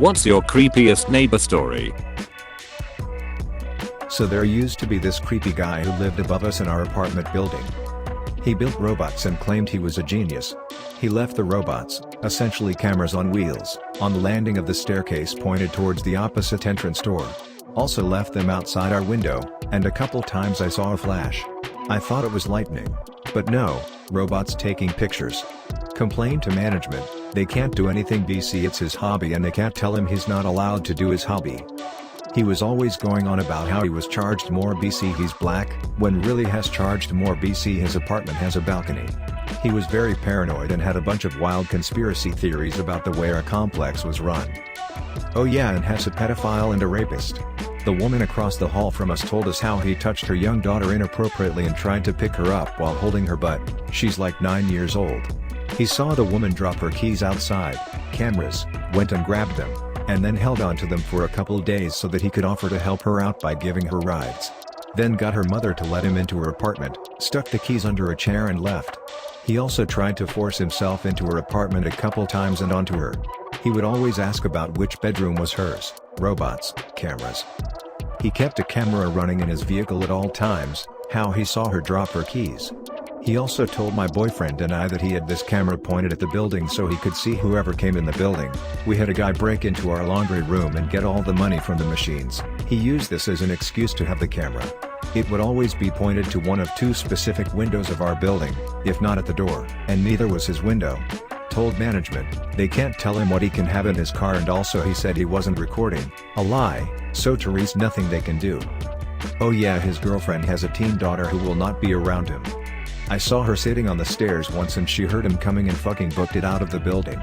What's your creepiest neighbor story? So there used to be this creepy guy who lived above us in our apartment building. He built robots and claimed he was a genius. He left the robots, essentially cameras on wheels, on the landing of the staircase pointed towards the opposite entrance door. Also left them outside our window, and a couple times I saw a flash. I thought it was lightning. But no, robots taking pictures. Complained to management, they can't do anything BC, it's his hobby and they can't tell him he's not allowed to do his hobby. He was always going on about how he was charged more BC he's black, when really has charged more BC his apartment has a balcony. He was very paranoid and had a bunch of wild conspiracy theories about the way our complex was run. Oh yeah, and has a pedophile and a rapist. The woman across the hall from us told us how he touched her young daughter inappropriately and tried to pick her up while holding her butt. She's like 9 years old. He saw the woman drop her keys outside, cameras, went and grabbed them, and then held onto them for a couple days so that he could offer to help her out by giving her rides. Then got her mother to let him into her apartment, stuck the keys under a chair and left. He also tried to force himself into her apartment a couple times and onto her. He would always ask about which bedroom was hers, robots, cameras. He kept a camera running in his vehicle at all times, how he saw her drop her keys. He also told my boyfriend and I that he had this camera pointed at the building so he could see whoever came in the building. We had a guy break into our laundry room and get all the money from the machines. He used this as an excuse to have the camera. It would always be pointed to one of two specific windows of our building, if not at the door, and neither was his window. Told management, they can't tell him what he can have in his car, and also he said he wasn't recording, a lie, so Therese nothing they can do. Oh yeah, his girlfriend has a teen daughter who will not be around him. I saw her sitting on the stairs once and she heard him coming and fucking booked it out of the building.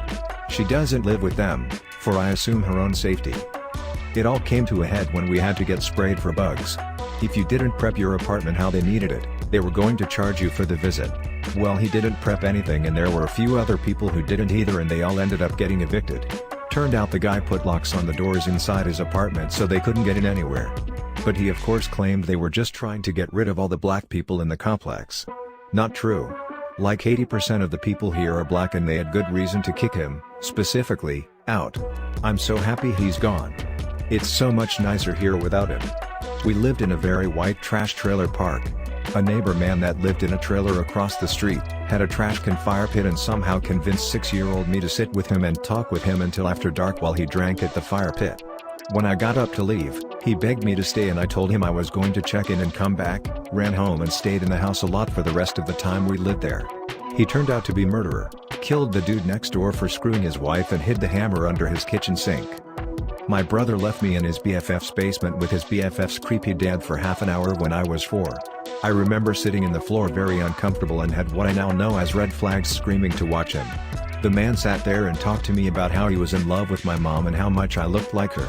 She doesn't live with them, for I assume her own safety. It all came to a head when we had to get sprayed for bugs. If you didn't prep your apartment how they needed it, they were going to charge you for the visit. Well, he didn't prep anything and there were a few other people who didn't either and they all ended up getting evicted. Turned out the guy put locks on the doors inside his apartment so they couldn't get in anywhere. But he of course claimed they were just trying to get rid of all the black people in the complex. Not true. Like 80% of the people here are black and they had good reason to kick him, specifically, out. I'm so happy he's gone. It's so much nicer here without him. We lived in a very white trash trailer park. A neighbor man that lived in a trailer across the street, had a trash can fire pit and somehow convinced 6-year-old me to sit with him and talk with him until after dark while he drank at the fire pit. When I got up to leave, he begged me to stay and I told him I was going to check in and come back, ran home and stayed in the house a lot for the rest of the time we lived there. He turned out to be murderer, killed the dude next door for screwing his wife and hid the hammer under his kitchen sink. My brother left me in his BFF's basement with his BFF's creepy dad for half an hour when I was 4. I remember sitting in the floor very uncomfortable and had what I now know as red flags screaming to watch him. The man sat there and talked to me about how he was in love with my mom and how much I looked like her.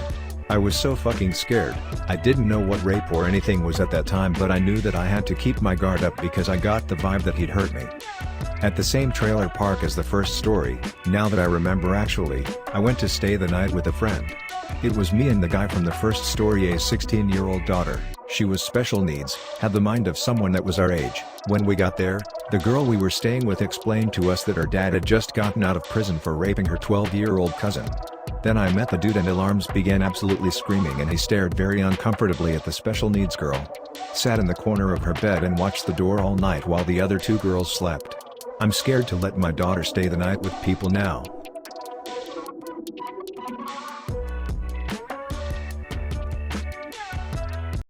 I was so fucking scared. I didn't know what rape or anything was at that time, but I knew that I had to keep my guard up because I got the vibe that he'd hurt me. At the same trailer park as the first story, now that I remember actually, I went to stay the night with a friend. It was me and the guy from the first story, a 16-year-old daughter. She was special needs, had the mind of someone that was our age. When we got there, the girl we were staying with explained to us that her dad had just gotten out of prison for raping her 12-year-old cousin. Then I met the dude and alarms began absolutely screaming and he stared very uncomfortably at the special needs girl. Sat in the corner of her bed and watched the door all night while the other two girls slept. I'm scared to let my daughter stay the night with people now.